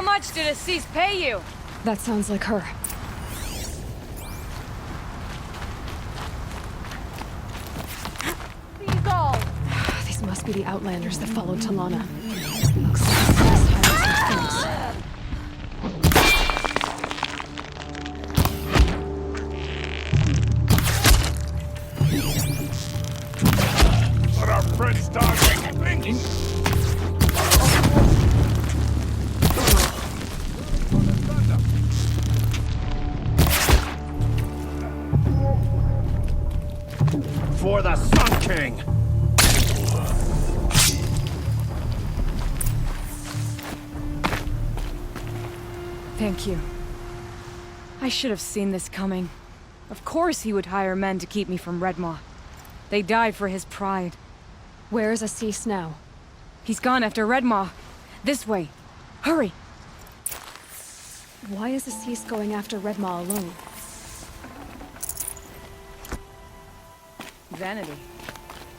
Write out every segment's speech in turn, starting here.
much did Assis pay you? That sounds like her. These all. These must be the Outlanders that followed Talana. Looks like Assis hiding some things. Let our friend start thinking. For the Sun King! Thank you. I should have seen this coming. Of course he would hire men to keep me from Redmaw. They died for his pride. Where is Assis now? He's gone after Redmaw. This way. Hurry! Why is Assis going after Redmaw alone? Vanity.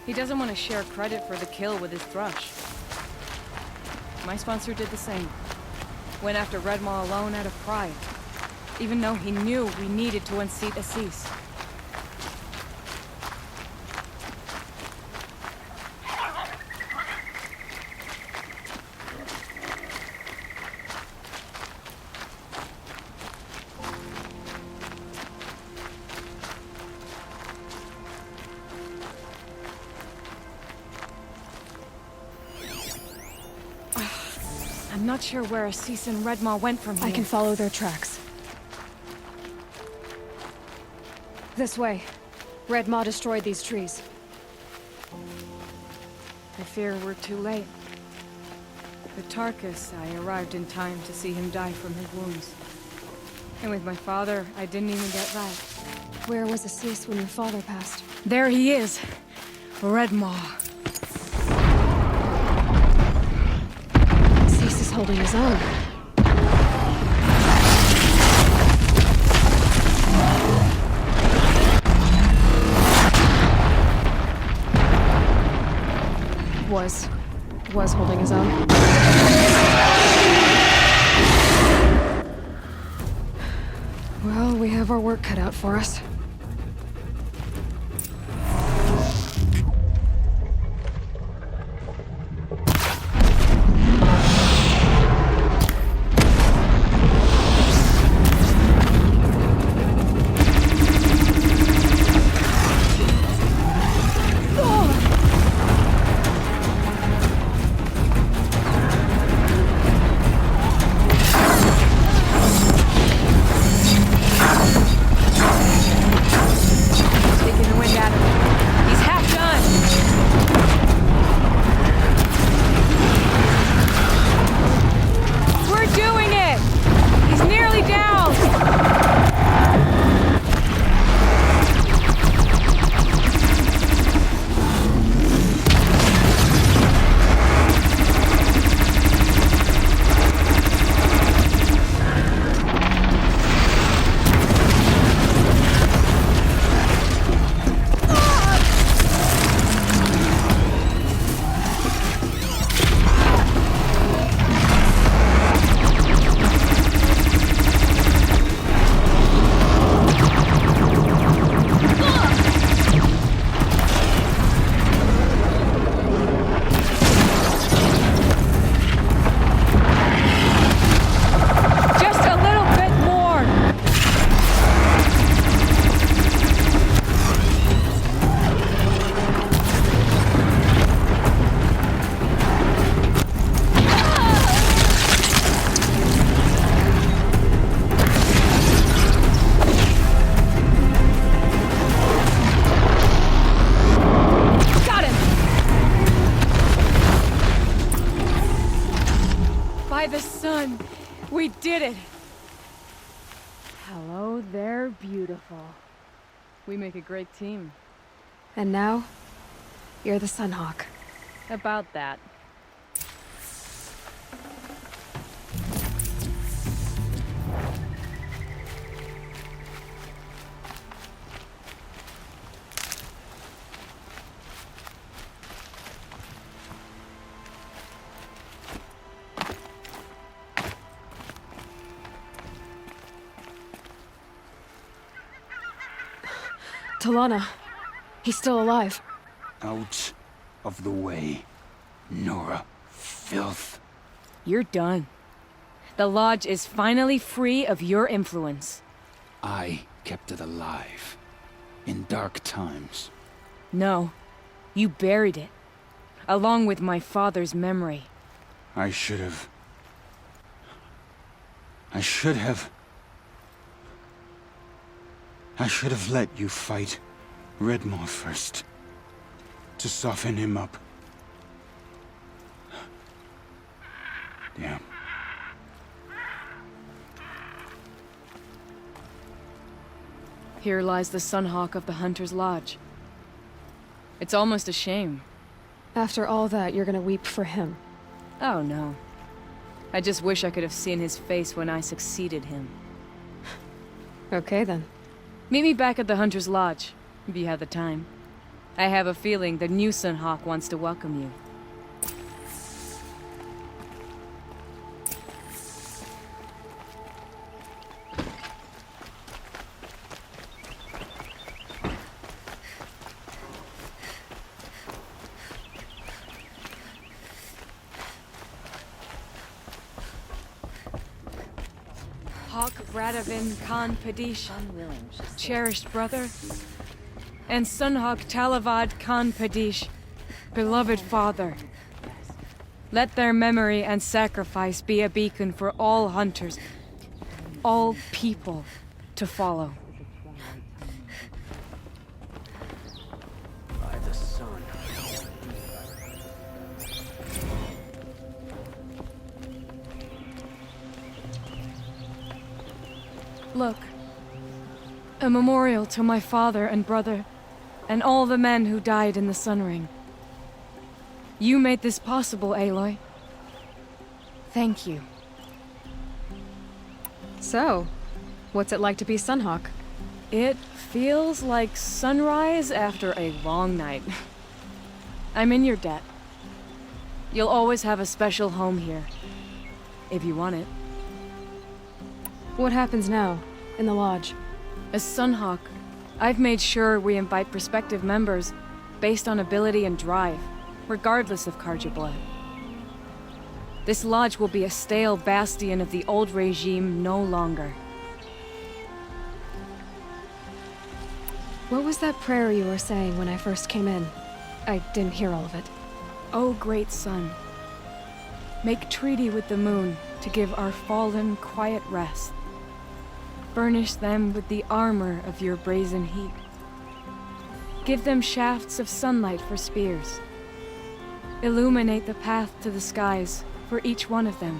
He doesn't want to share credit for the kill with his thrush. My sponsor did the same. Went after Redmaw alone out of pride. Even though he knew we needed to unseat Assis. I'm not sure where Assis and Redmaw went from here. I can follow their tracks. This way. Redmaw destroyed these trees. I fear we're too late. With Tarkus, I arrived in time to see him die from his wounds. And with my father, I didn't even get that. Where was Assis when your father passed? There he is! Redmaw. Assis is holding his own. Was holding his own. Well, we have our work cut out for us. By the sun! We did it! Hello there, beautiful. We make a great team. And now, you're the Sunhawk. About that. Talana. He's still alive. Out of the way, Nora. Filth. You're done. The Lodge is finally free of your influence. I kept it alive. In dark times. No. You buried it. Along with my father's memory. I should have... I should have let you fight Redmore first. To soften him up. Damn. Here lies the Sunhawk of the Hunter's Lodge. It's almost a shame. After all that, you're gonna weep for him. Oh no. I just wish I could have seen his face when I succeeded him. Okay then. Meet me back at the Hunter's Lodge, if you have the time. I have a feeling the new Sunhawk wants to welcome you. Hawk Radavin Khan Padish, cherished brother, and Sunhawk Talavad Khan Padish, beloved father. Let their memory and sacrifice be a beacon for all hunters, all people to follow. By the sun. Look, a memorial to my father and brother, and all the men who died in the Sun Ring. You made this possible, Aloy. Thank you. So, what's it like to be Sunhawk? It feels like sunrise after a long night. I'm in your debt. You'll always have a special home here, if you want it. What happens now, in the Lodge? As Sunhawk, I've made sure we invite prospective members based on ability and drive, regardless of Carja blood. This lodge will be a stale bastion of the old regime no longer. What was that prayer you were saying when I first came in? I didn't hear all of it. O great sun, make treaty with the moon to give our fallen quiet rest. Furnish them with the armor of your brazen heat. Give them shafts of sunlight for spears. Illuminate the path to the skies for each one of them.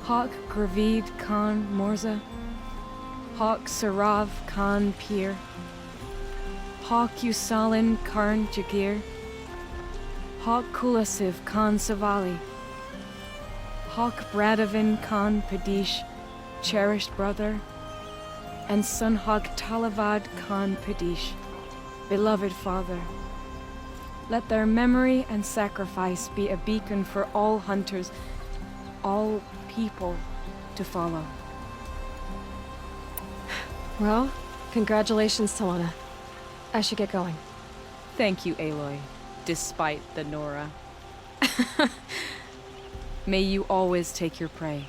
Hawk Gravid Khan Morza, Hawk Sarav Khan Pir, Hawk Usalin Karn Jagir, Hawk Kulasiv Khan Savali, Hawk Bradavin Khan Padish, cherished brother, and Sunhawk Talavad Khan Padish, beloved father. Let their memory and sacrifice be a beacon for all hunters, all people to follow. Well, congratulations, Talana. I should get going. Thank you, Aloy, despite the Nora. May you always take your prey.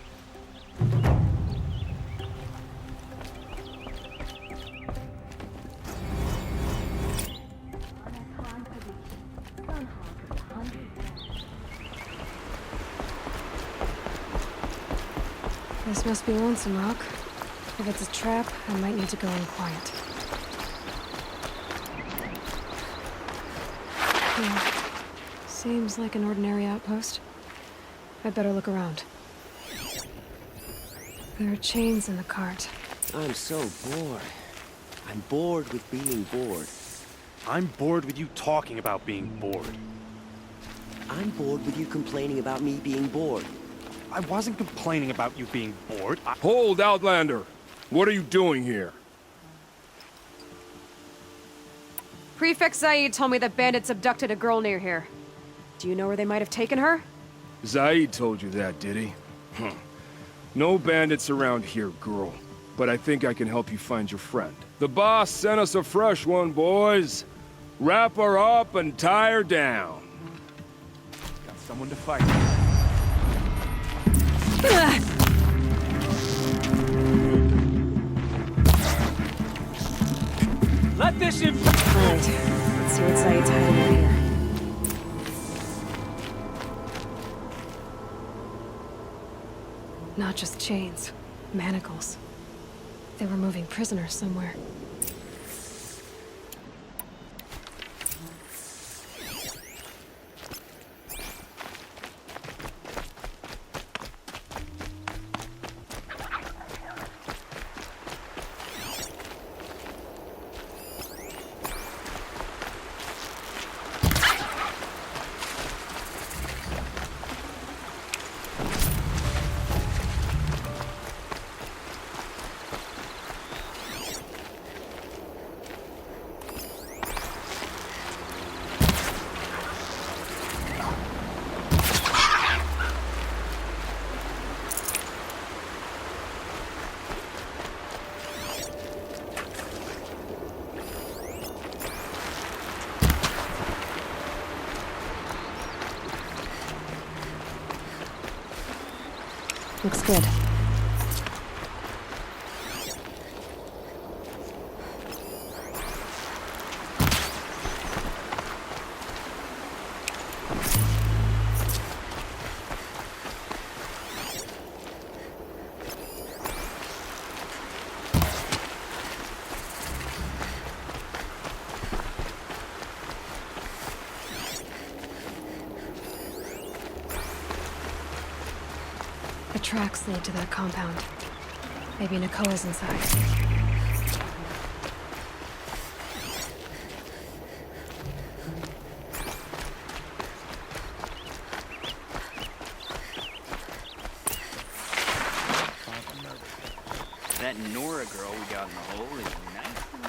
This must be Lonesome Rock. If it's a trap, I might need to go in quiet. Yeah. Seems like an ordinary outpost. I'd better look around. There are chains in the cart. I'm so bored. I'm bored with being bored. I'm bored with you talking about being bored. I'm bored with you complaining about me being bored. I wasn't complaining about you being bored. Hold, Outlander! What are you doing here? Prefect Zaid told me that bandits abducted a girl near here. Do you know where they might have taken her? Zaid told you that, did he? Huh. No bandits around here, girl. but I think I can help you find your friend. The boss sent us a fresh one, boys. Wrap her up and tie her down. Got someone to fight. Let this in. Right. Let's see what Saeed's hiding in here. Not just chains, manacles. They were moving prisoners somewhere. Looks good. The tracks lead to that compound. Maybe Nakoa's inside. That Nora girl we got in the hole is nice and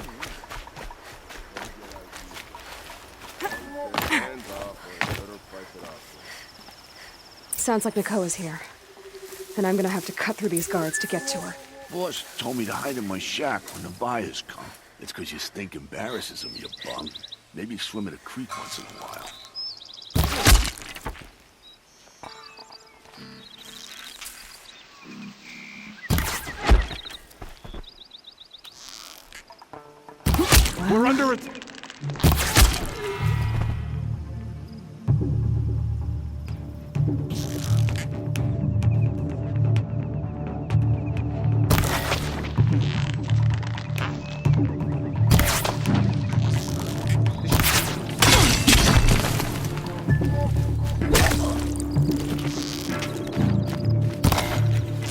Sounds like Nakoa's here. And I'm gonna have to cut through these guards to get to her. Boss told me to hide in my shack when the buyers come. It's 'cause you stink embarrasses them, you bum. Maybe swim in a creek once in a while. We're under it.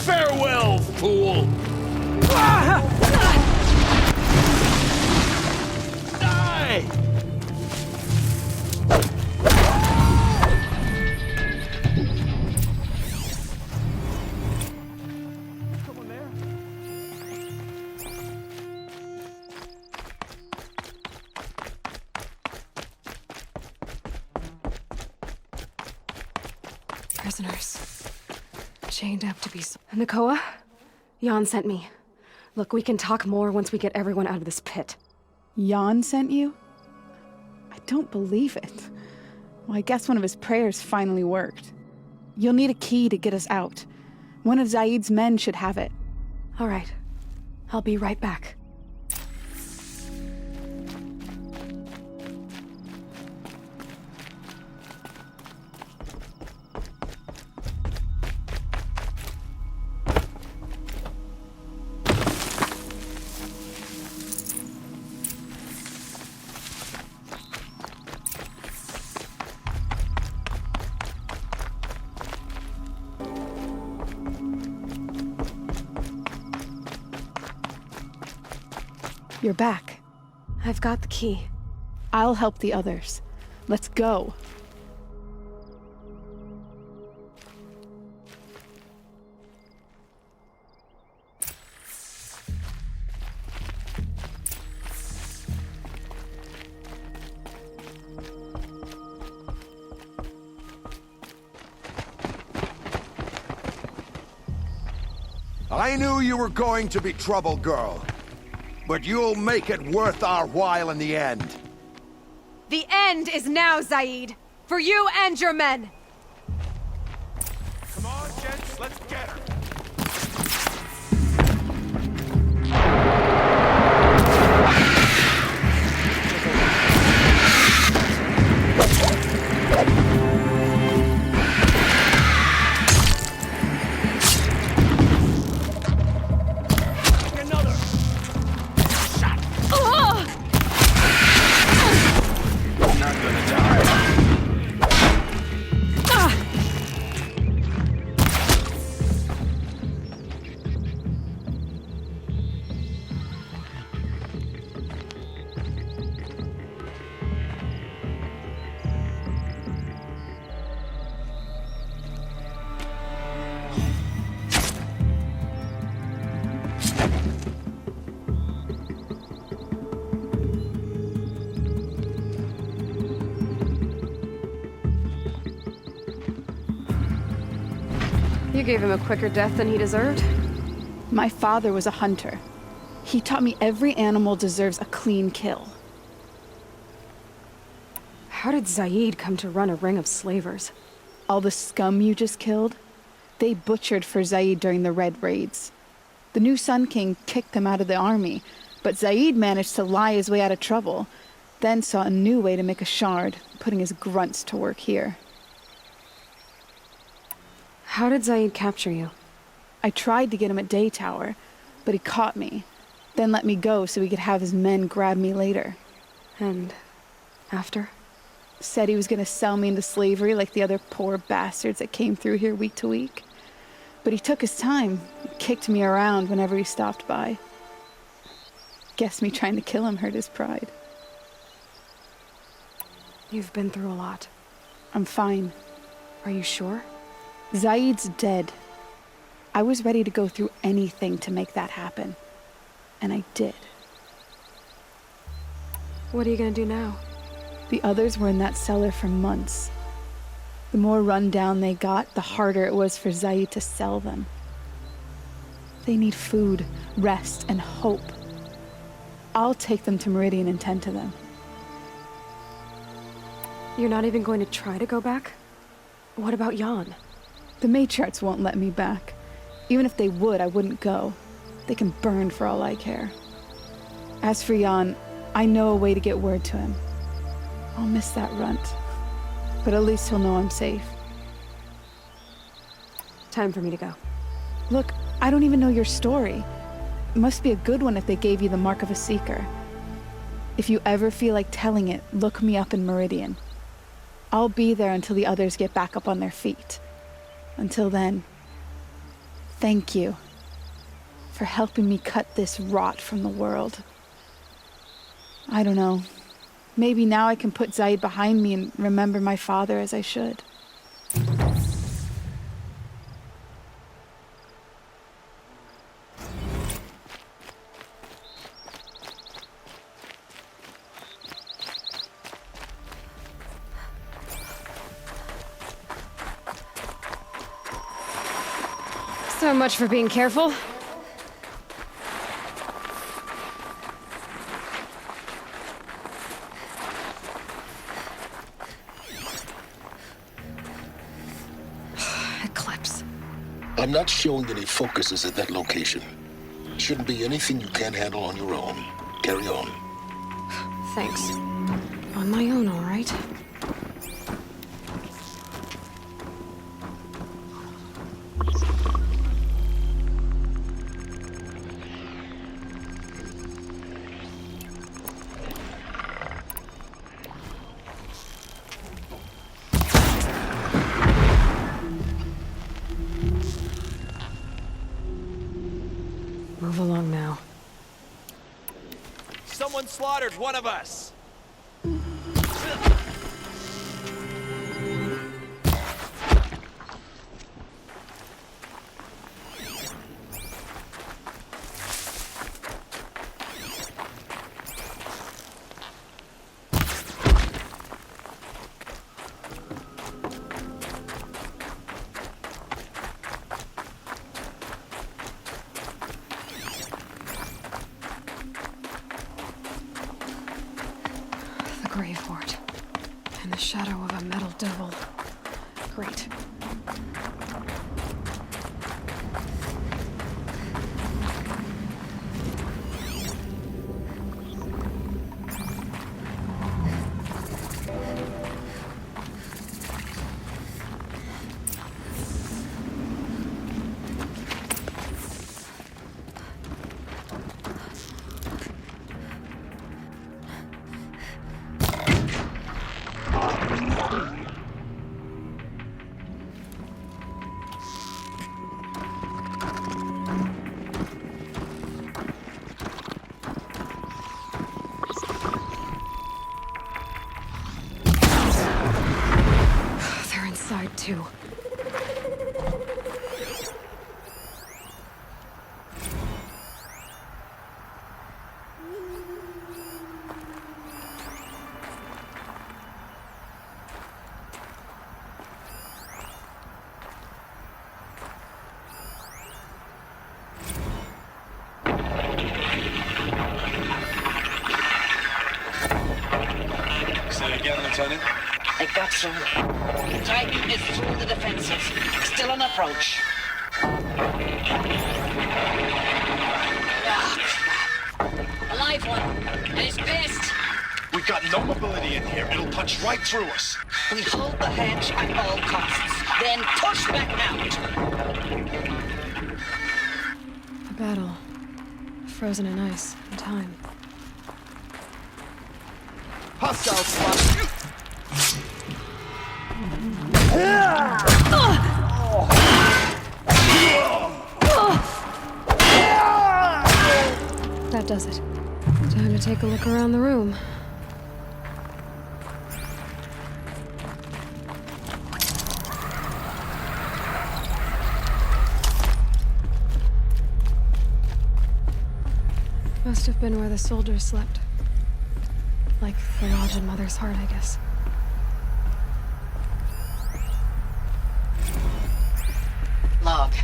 Farewell, fool! Die! Someone there? Prisoners. Chained up to be... Nakoa? Jan sent me. Look, we can talk more once we get everyone out of this pit. Jan sent you? I don't believe it. Well, I guess one of his prayers finally worked. You'll need a key to get us out. One of Zaid's men should have it. All right. I'll be right back. You're back. I've got the key. I'll help the others. Let's go. I knew you were going to be trouble, girl. But you'll make it worth our while in the end. The end is now, Zaid! For you and your men! Come on, gents, let's get her. You gave him a quicker death than he deserved? My father was a hunter. He taught me every animal deserves a clean kill. How did Zaid come to run a ring of slavers? All the scum you just killed, they butchered for Zaid during the Red Raids. The new Sun King kicked them out of the army, but Zaid managed to lie his way out of trouble, then saw a new way to make a shard, putting his grunts to work here. How did Zaid capture you? I tried to get him at Day Tower, but he caught me, then let me go so he could have his men grab me later. And after? Said he was gonna sell me into slavery like the other poor bastards that came through here week to week. But he took his time, kicked me around whenever he stopped by. Guess me trying to kill him hurt his pride. You've been through a lot. I'm fine. Are you sure? Zaid's dead. I was ready to go through anything to make that happen. And I did. What are you gonna do now? The others were in that cellar for months. The more run down they got, the harder it was for Zaid to sell them. They need food, rest, and hope. I'll take them to Meridian and tend to them. You're not even going to try to go back? What about Jan? The matriarchs won't let me back. Even if they would, I wouldn't go. They can burn for all I care. As for Jan, I know a way to get word to him. I'll miss that runt. But at least he'll know I'm safe. Time for me to go. Look, I don't even know your story. It must be a good one if they gave you the mark of a seeker. If you ever feel like telling it, look me up in Meridian. I'll be there until the others get back up on their feet. Until then, thank you for helping me cut this rot from the world. I don't know. Maybe now I can put Zaid behind me and remember my father as I should. So much for being careful. Eclipse. I'm not showing any focuses at that location. Shouldn't be anything you can't handle on your own. Carry on. Thanks. On my own, all right. Move along now. Someone slaughtered one of us! gravewort. In the shadow of a metal devil. Great. Too. Say it again, Lieutenant. They got through. Titan is through the defenses. Still on approach. Ah, crap. A live one. And it's pissed. We've got no mobility in here. It'll punch right through us. We hold the hedge at all costs. Then push back out. A battle. Frozen in ice and time. Hostile spot. That does it. Time to take a look around the room. Must have been where the soldiers slept. Like the lodge in Mother's Heart, I guess. Log.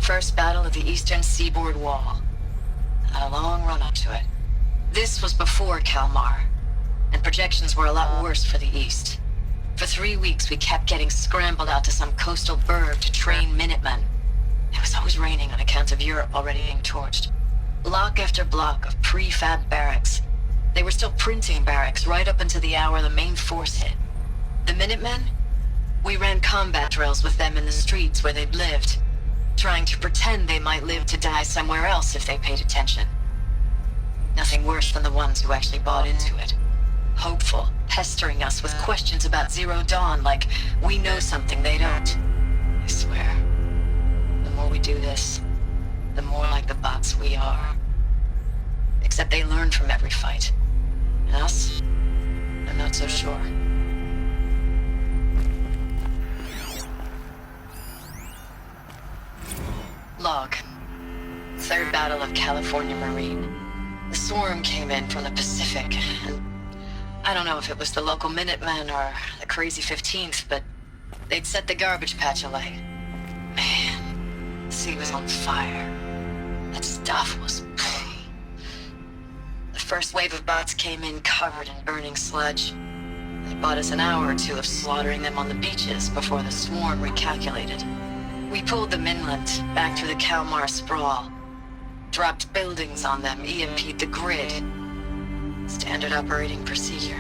First battle of the eastern seaboard wall. Had a long run up to it. This was before Kalmar, and projections were a lot worse for the east. For 3 weeks, we kept getting scrambled out to some coastal burg to train Minutemen. It was always raining on account of Europe already being torched. Block after block of prefab barracks. They were still printing barracks right up until the hour the main force hit. The Minutemen? We ran combat drills with them in the streets where they'd lived, trying to pretend they might live to die somewhere else if they paid attention. Nothing worse than the ones who actually bought into it. Hopeful, pestering us with questions about Zero Dawn like we know something they don't. I swear, the more we do this, the more like the bots we are. Except they learn from every fight. And us? I'm not so sure. Log. Third Battle of California Marine. The swarm came in from the Pacific, and I don't know if it was the local Minutemen or the crazy 15th, but they'd set the garbage patch alight. Man, the sea was on fire. That stuff was... The first wave of bots came in covered in burning sludge. They bought us an hour or two of slaughtering them on the beaches before the swarm recalculated. We pulled them inland, back to the Kalmar sprawl. Dropped buildings on them, EMP'd the grid. Standard operating procedure.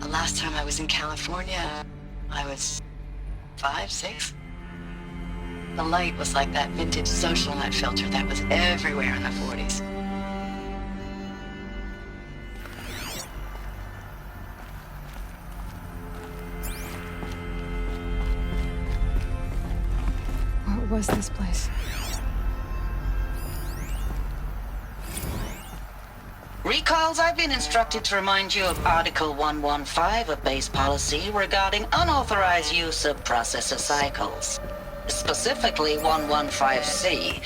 The last time I was in California, I was 5, 6? The light was like that vintage social net filter that was everywhere in the 40s. What was this place? Recalls, I've been instructed to remind you of Article 115 of base policy regarding unauthorized use of processor cycles. Specifically 115C.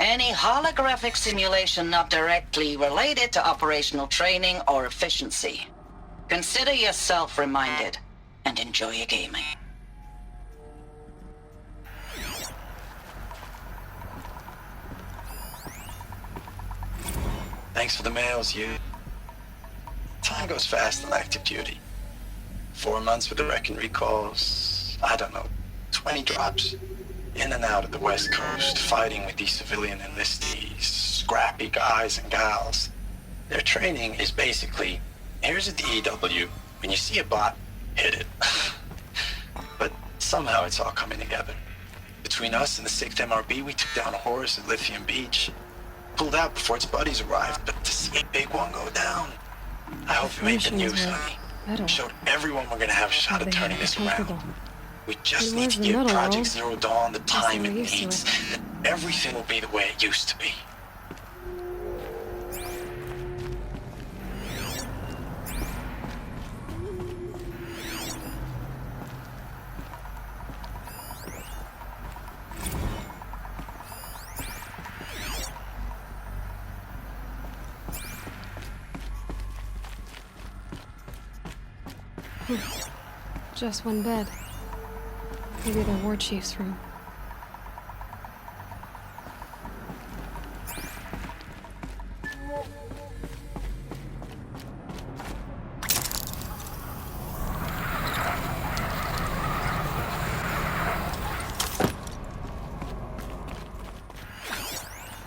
Any holographic simulation not directly related to operational training or efficiency. Consider yourself reminded, and enjoy your gaming. Thanks for the mails, you. Time goes fast in active duty. 4 months with the wreck and recalls, I don't know, 20 drops. In and out of the West Coast, fighting with these civilian enlistees, scrappy guys and gals. Their training is basically, here's a DEW, when you see a bot, hit it. But somehow it's all coming together. Between us and the 6th MRB, we took down a horse at Lithium Beach. Pulled out before its buddies arrived, but to see a big one go down, I hope you made the news, honey. Showed everyone we're gonna have a shot at turning this around. We just need to give Project Zero Dawn the time it needs, and everything will be the way it used to be. Just one bed. Maybe the war chief's room.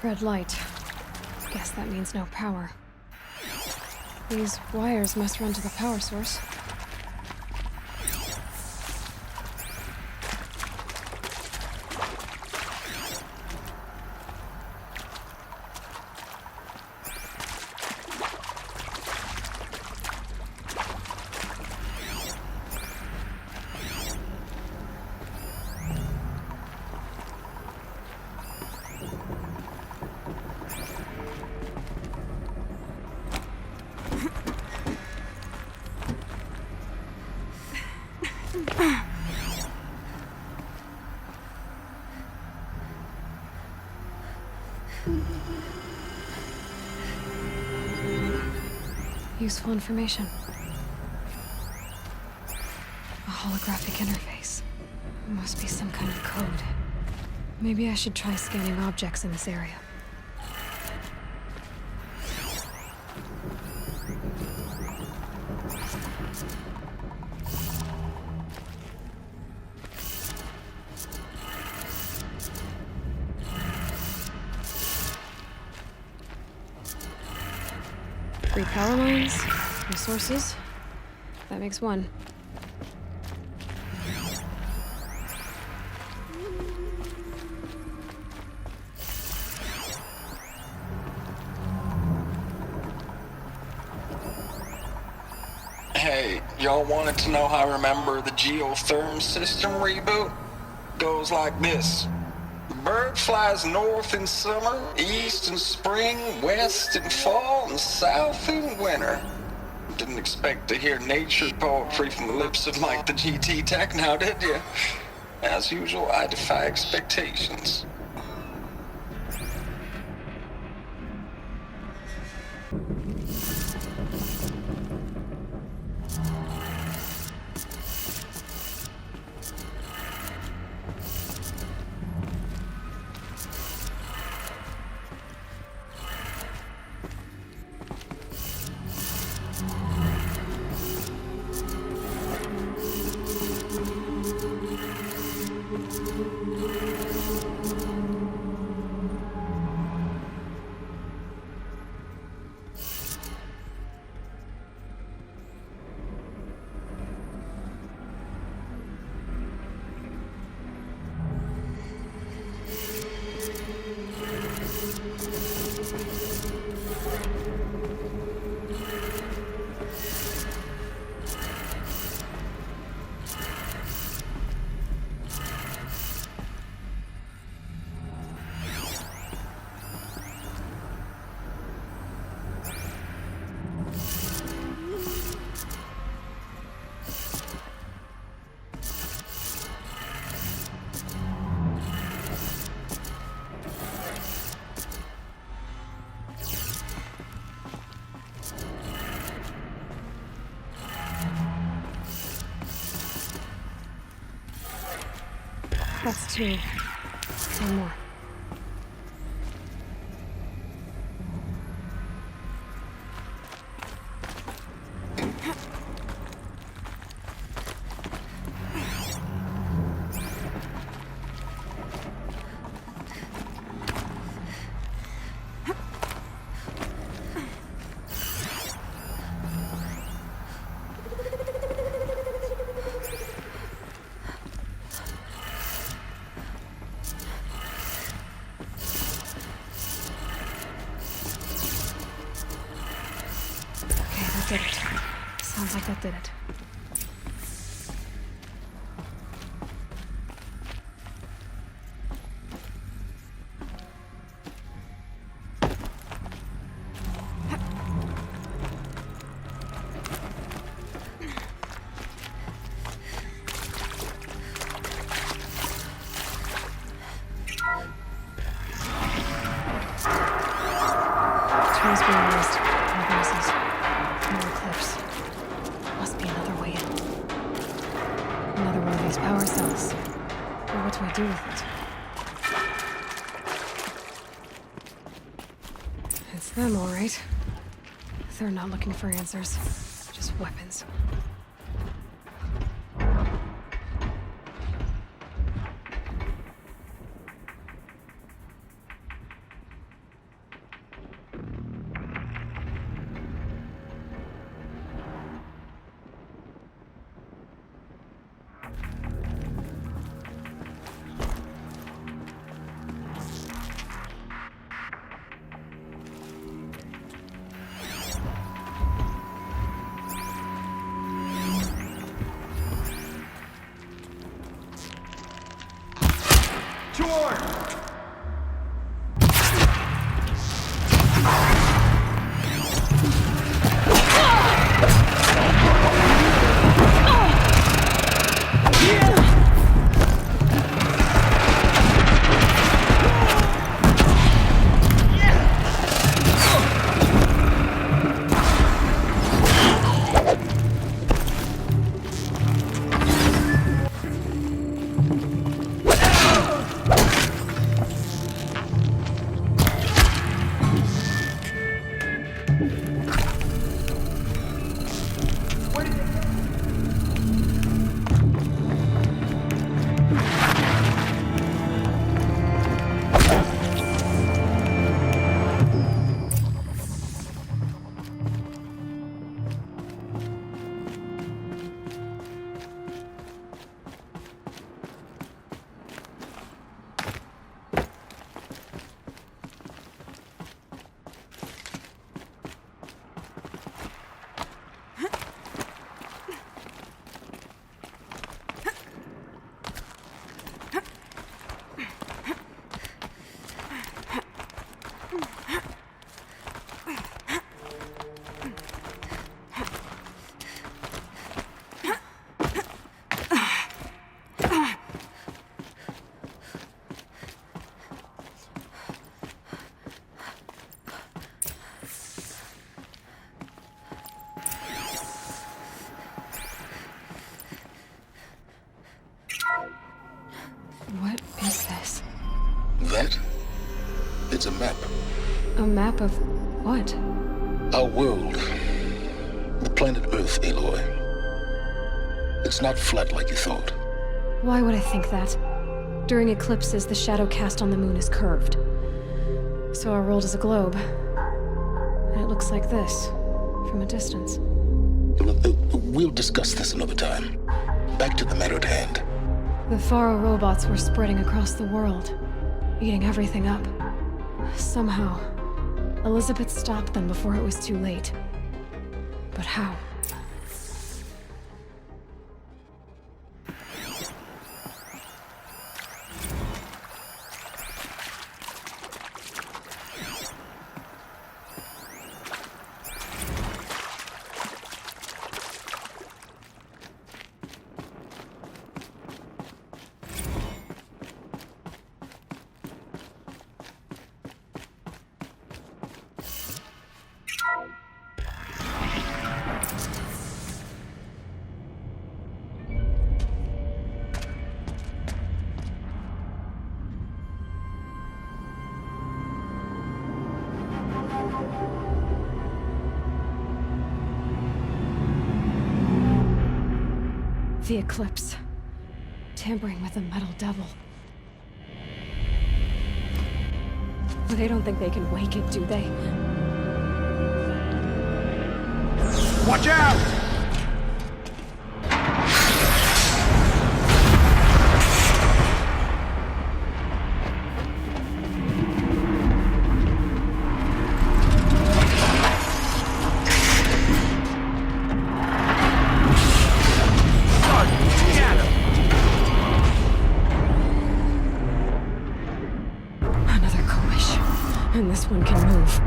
Red light. Guess that means no power. These wires must run to the power source. Useful information. A holographic interface. Must be some kind of code. Maybe I should try scanning objects in this area. Three power lines, resources. That makes one. Hey, y'all wanted to know how I remember the geotherm system reboot? Goes like this. The bird flies north in summer, east in spring, west in fall, and south in winter. Didn't expect to hear nature poetry from the lips of Mike the GT Tech now, did you? As usual, I defy expectations. That's two. One more. did it. Sounds like that did it. Trees being raised. No houses. No eclipse. Must be another way in. Another one of these power cells. But what do I do with it? It's them, all right. They're not looking for answers. Just weapons. What is this? That? It's a map. A map of what? Our world. The planet Earth, Aloy. It's not flat like you thought. Why would I think that? During eclipses, the shadow cast on the moon is curved. So our world is a globe. And it looks like this, from a distance. We'll discuss this another time. Back to the matter at hand. The Faro robots were spreading across the world, eating everything up. Somehow, Elizabeth stopped them before it was too late. But how? The eclipse. Tampering with the metal devil. But they don't think they can wake it, do they? Watch out! And this one can move.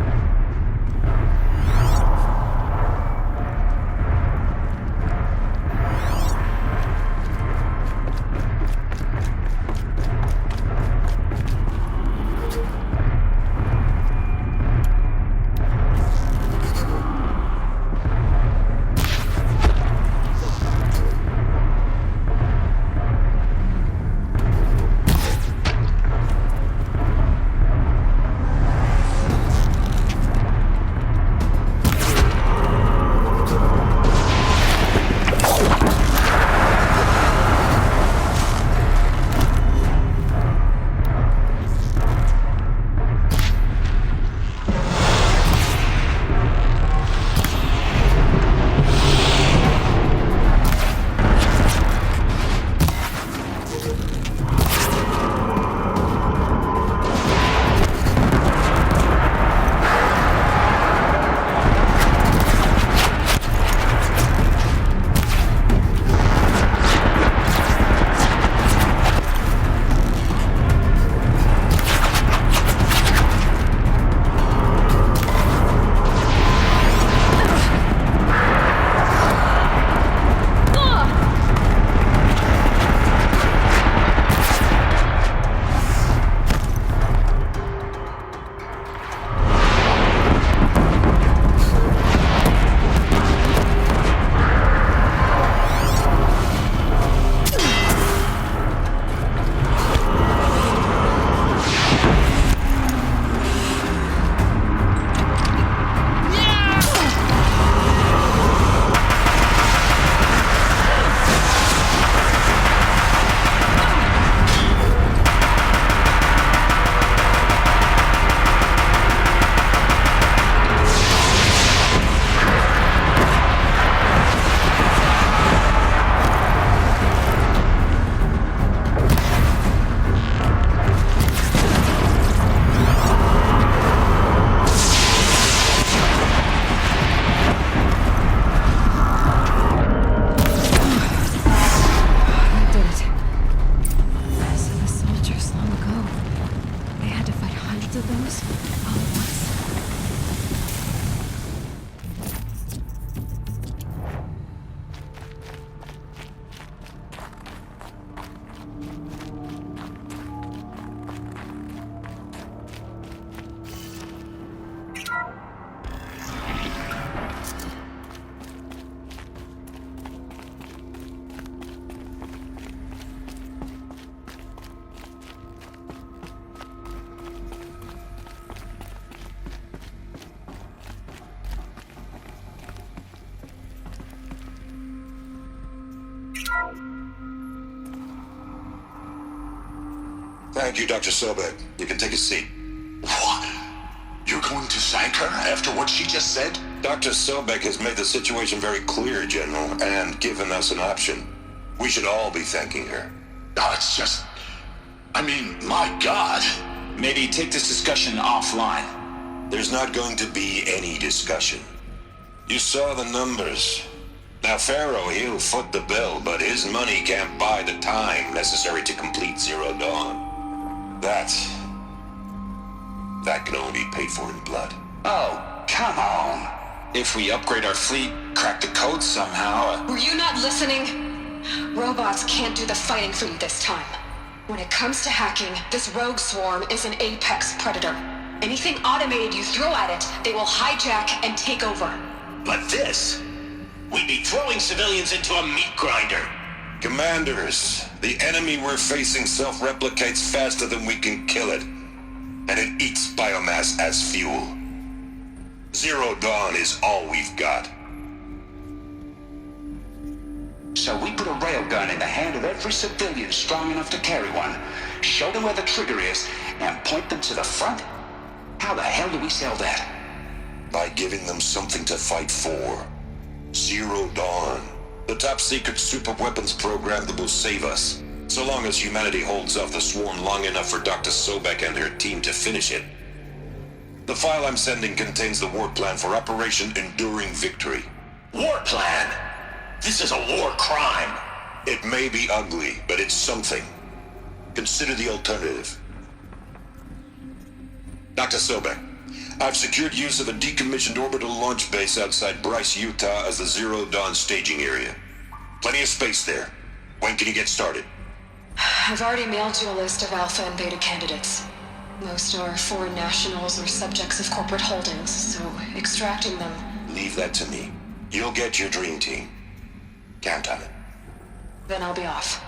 Thank you, Dr. Sobek. You can take a seat. What? You're going to thank her after what she just said? Dr. Sobek has made the situation very clear, General, and given us an option. We should all be thanking her. No, it's just... I mean, my God. Maybe take this discussion offline. There's not going to be any discussion. You saw the numbers. Now, Pharaoh, he'll foot the bill, but his money can't buy the time necessary to complete Zero Dawn. That can only be paid for in blood. Oh, come on. If we upgrade our fleet, crack the code somehow... Were you not listening? Robots can't do the fighting for you this time. When it comes to hacking, this rogue swarm is an apex predator. Anything automated you throw at it, they will hijack and take over. But this... we'd be throwing civilians into a meat grinder. Commanders, the enemy we're facing self-replicates faster than we can kill it. And it eats biomass as fuel. Zero Dawn is all we've got. So we put a railgun in the hand of every civilian strong enough to carry one, show them where the trigger is, and point them to the front? How the hell do we sell that? By giving them something to fight for. Zero Dawn. The top-secret super-weapons program that will save us. So long as humanity holds off the swarm long enough for Dr. Sobek and her team to finish it. The file I'm sending contains the war plan for Operation Enduring Victory. War plan? This is a war crime. It may be ugly, but it's something. Consider the alternative. Dr. Sobek, I've secured use of a decommissioned orbital launch base outside Bryce, Utah as the Zero Dawn staging area. Plenty of space there. When can you get started? I've already mailed you a list of Alpha and Beta candidates. Most are foreign nationals or subjects of corporate holdings, so extracting them... Leave that to me. You'll get your dream team. Count on it. Then I'll be off.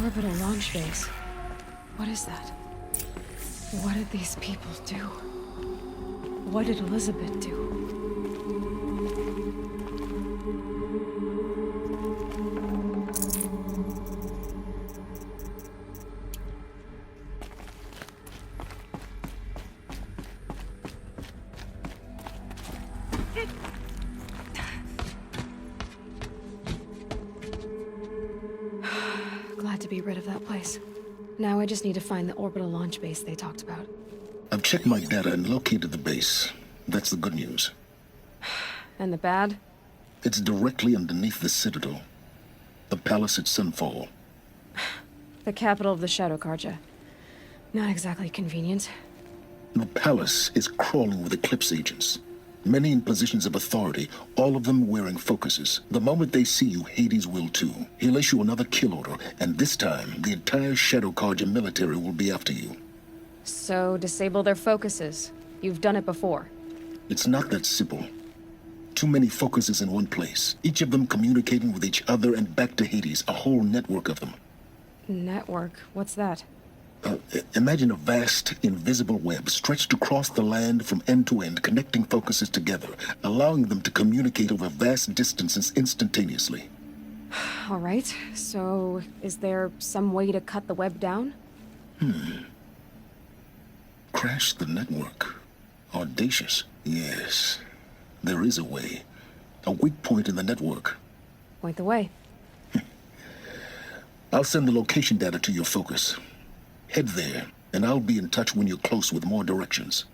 Orbital launch base. What is that? What did these people do? What did Elizabeth do? Glad to be rid of that place. Now I just need to find the orbital launch base they talked about. I've checked my data and located the base. That's the good news. And the bad? It's directly underneath the Citadel. The palace at Sunfall. The capital of the Shadow Carja. Not exactly convenient. The palace is crawling with Eclipse agents. Many in positions of authority, all of them wearing focuses. The moment they see you, Hades will too. He'll issue another kill order, and this time, the entire Shadow Carja military will be after you. So, disable their focuses. You've done it before. It's not that simple. Too many focuses in one place, each of them communicating with each other and back to Hades, a whole network of them. Network? What's that? Imagine a vast, invisible web stretched across the land from end to end, connecting focuses together, allowing them to communicate over vast distances instantaneously. All right, so is there some way to cut the web down? Crash the network. Audacious. Yes, there is a way. A weak point in the network. Point the way. I'll send the location data to your focus. Head there, and I'll be in touch when you're close with more directions.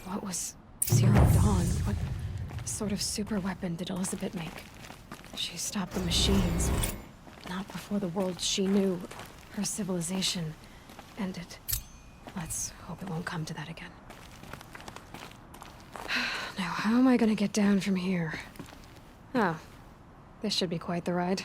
What was Zero Dawn? What sort of super weapon did Elizabeth make? She stopped the machines. Not before the world she knew, her civilization, ended. Let's hope it won't come to that again. Now, how am I gonna get down from here? Oh, this should be quite the ride.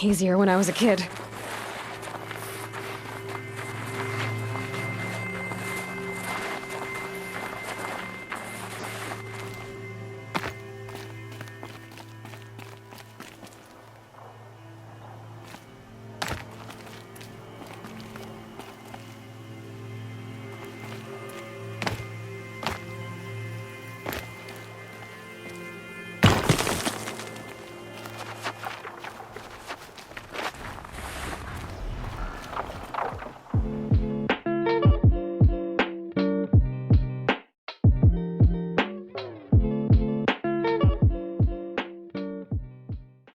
Easier when I was a kid.